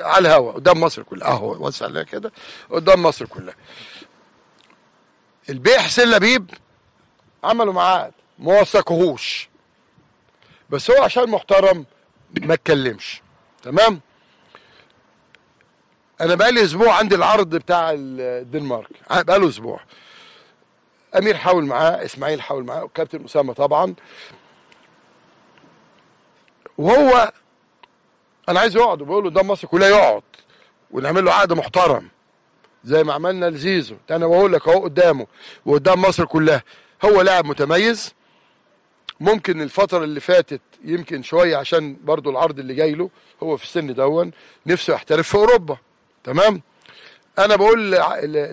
على الهوا قدام مصر كلها اهو، وسع عليها كده قدام مصر كلها. البيه حسين لبيب عملوا معاه ما وثقوهوش، بس هو عشان محترم ما اتكلمش. تمام. انا بقالي اسبوع عندي العرض بتاع الدنمارك، بقاله اسبوع. امير حاول معاه، اسماعيل حاول معاه، وكابتن اسامه طبعا. وهو انا عايز يقعد، وبقول له قدام مصر كلها يقعد ونعمل له عقد محترم زي ما عملنا لزيزو. انا بقول لك اهو قدامه وقدام مصر كلها، هو لاعب متميز. ممكن الفترة اللي فاتت يمكن شوية عشان برضو العرض اللي جاي له، هو في السن دون نفسه يحترف في اوروبا. تمام. انا بقول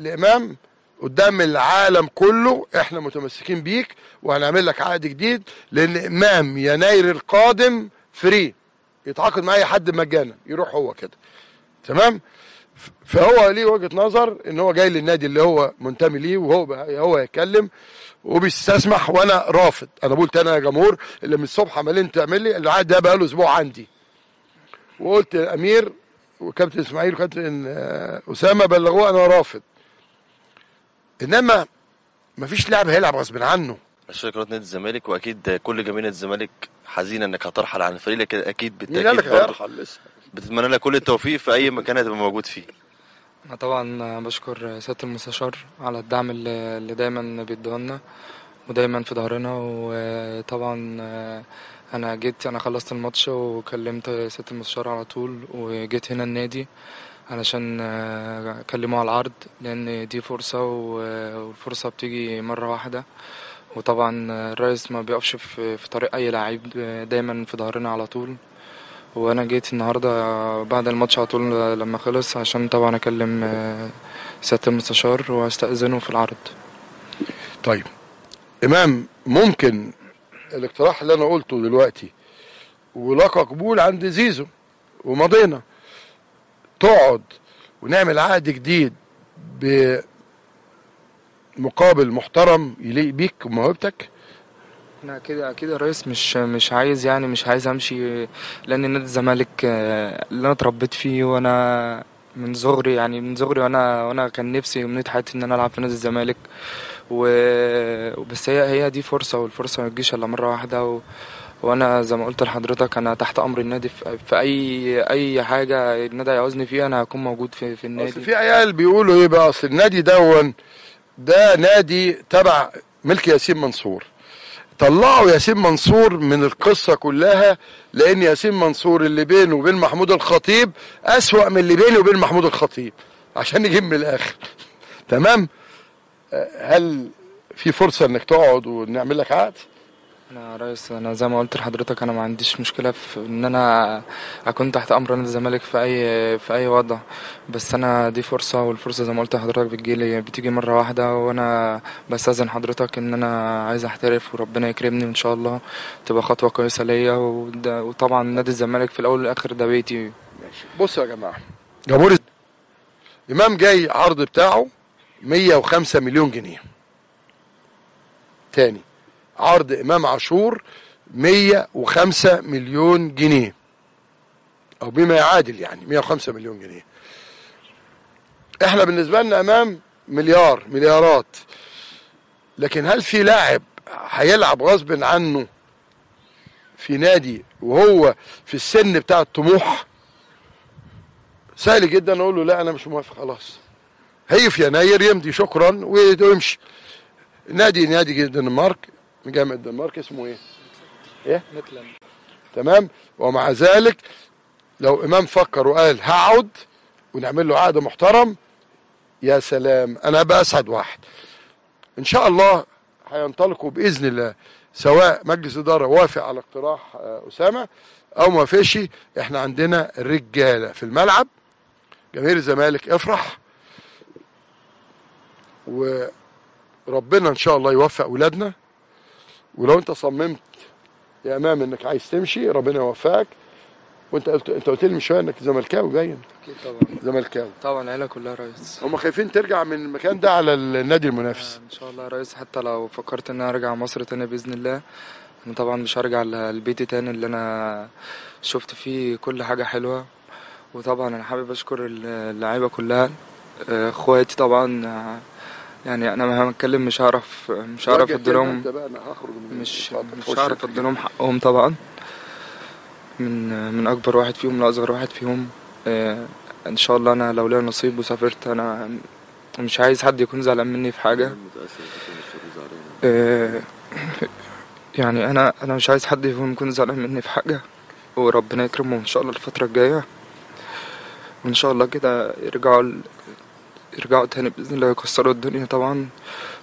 لامام قدام العالم كله احنا متمسكين بيك وهنعمل لك عقد جديد، لان امام يناير القادم فري، يتعاقد مع اي حد مجانا يروح هو كده. تمام. فهو ليه وجهة نظر ان هو جاي للنادي اللي هو منتمي ليه، وهو يتكلم وبيستسمح، وانا رافض. انا بقول تاني يا جمهور، اللي من الصبح عمالين تعمل لي العقد ده بقاله اسبوع عندي، وقلت امير وكابتن اسماعيل وكابتن اسامه بلغوه انا رافض. انما مفيش لاعب هيلعب غصب عنه. اشكرك نادي الزمالك، واكيد كل جماهير الزمالك حزينه انك هترحل عن الفريق، لكن اكيد مين قال لك بالتاكيد برضه هيرحل لسه؟ بتتمنى لك كل التوفيق في اي مكان هتبقى موجود فيه. أنا طبعا بشكر سيادة المستشار على الدعم اللي دايما بيديهولنا ودايما في ظهرنا. وطبعا أنا خلصت الماتش وكلمت سيادة المستشار على طول، وجيت هنا النادي علشان أكلمه على العرض، لأن دي فرصة والفرصة بتيجي مرة واحدة. وطبعا الرئيس ما بيقفش في طريق أي لعيب، دايما في ظهرنا على طول. وانا جيت النهارده بعد الماتش على طول لما خلص عشان طبعا اكلم سيادة المستشار واستأذنه في العرض. طيب امام، ممكن الاقتراح اللي انا قلته دلوقتي ولقى قبول عند زيزو ومضينا، تقعد ونعمل عقد جديد بمقابل محترم يليق بيك وموهبتك؟ انا اكيد يا ريس مش عايز، يعني مش عايز امشي، لان نادي الزمالك اللي انا اتربيت فيه، وانا من صغري، يعني من صغري وانا كان نفسي ومنيت حياتي ان انا العب في نادي الزمالك. بس هي دي فرصه، والفرصه ما تجيش الا مره واحده. وانا زي ما قلت لحضرتك انا تحت امر النادي في اي حاجه النادي هيعوزني فيها انا هكون موجود في النادي. اصل في عيال بيقولوا ايه بقى، اصل النادي ده نادي تبع ملك ياسين منصور. طلعوا ياسين منصور من القصة كلها، لان ياسين منصور اللي بينه وبين محمود الخطيب اسوأ من اللي بينه وبين محمود الخطيب، عشان نجيب من الاخر. تمام. هل في فرصة انك تقعد ونعمل لك عقد؟ انا يا ريس، انا زي ما قلت لحضرتك انا ما عنديش مشكله في ان انا اكون تحت امر نادي الزمالك في اي وضع. بس انا دي فرصه، والفرصه زي ما قلت لحضرتك بتيجي مره واحده. وانا بستاذن حضرتك ان انا عايز احترف وربنا يكرمني وان شاء الله تبقى خطوه كويسه ليا. وطبعا نادي الزمالك في الاول والاخر ده بيتي. ماشي. بصوا يا جماعه، جمهور امام جاي عرض بتاعه 105 مليون جنيه. تاني، عرض امام عاشور 105 مليون جنيه، او بما يعادل يعني 105 مليون جنيه. احنا بالنسبه لنا امام مليارات. لكن هل في لاعب هيلعب غصب عنه في نادي وهو في السن بتاع الطموح؟ سهل جدا اقول له لا انا مش موافق، خلاص هي في يناير يمضي شكرا ويمشي. نادي الدنمارك، جامعة الدنمارك اسمه ايه؟ ميتلاند. تمام. ومع ذلك لو امام فكر وقال هقعد ونعمل له عقد محترم، يا سلام، انا هبقى اسعد واحد. ان شاء الله هينطلقوا باذن الله، سواء مجلس اداره وافق على اقتراح اسامه او ما وافقش. احنا عندنا رجاله في الملعب. جماهير الزمالك افرح، وربنا ان شاء الله يوفق ولادنا. ولو انت صممت يا امام انك عايز تمشي ربنا يوفقك. وانت قلت لي من شويه انك زملكاوي، باين. اكيد طبعا. زملكاوي طبعا العيله كلها يا ريس. هم خايفين ترجع من المكان ده على النادي المنافس. ان شاء الله يا ريس، حتى لو فكرت ان انا ارجع مصر تاني باذن الله، انا طبعا مش هرجع لبيتي تاني اللي انا شفت فيه كل حاجه حلوه. وطبعا انا حابب اشكر اللعيبه كلها، اخواتي طبعا. يعني انا مهما اتكلم مش هعرف اديلهم، مش هعرف اديلهم حقهم طبعا. من اكبر واحد فيهم لاصغر واحد فيهم. ان شاء الله انا لو ليا نصيب وسافرت، انا مش عايز حد يكون زعلان مني في حاجه. يعني انا مش عايز حد يكون زعلان مني في حاجه، وربنا يكرمهم ان شاء الله الفتره الجايه، وان شاء الله كده يرجعوا تاني باذن الله يكسروا الدنيا طبعا.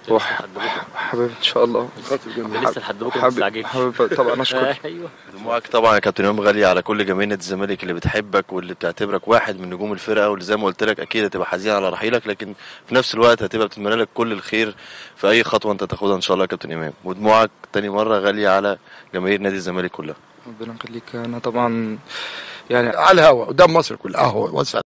وحابب ان شاء الله لسه لحد بكره ما تستعجلش. حابب طبعا اشكر ايوه دموعك طبعا يا كابتن امام غاليه على كل جماهير الزمالك اللي بتحبك واللي بتعتبرك واحد من نجوم الفرقه، واللي زي ما قلت لك اكيد هتبقى حزين على رحيلك، لكن في نفس الوقت هتبقى بتتمنى لك كل الخير في اي خطوه انت تاخدها ان شاء الله يا كابتن امام. ودموعك تاني مره غاليه على جماهير نادي الزمالك كلها. ربنا يخليك. انا طبعا يعني على الهوا قدام مصر كلها اهو وسع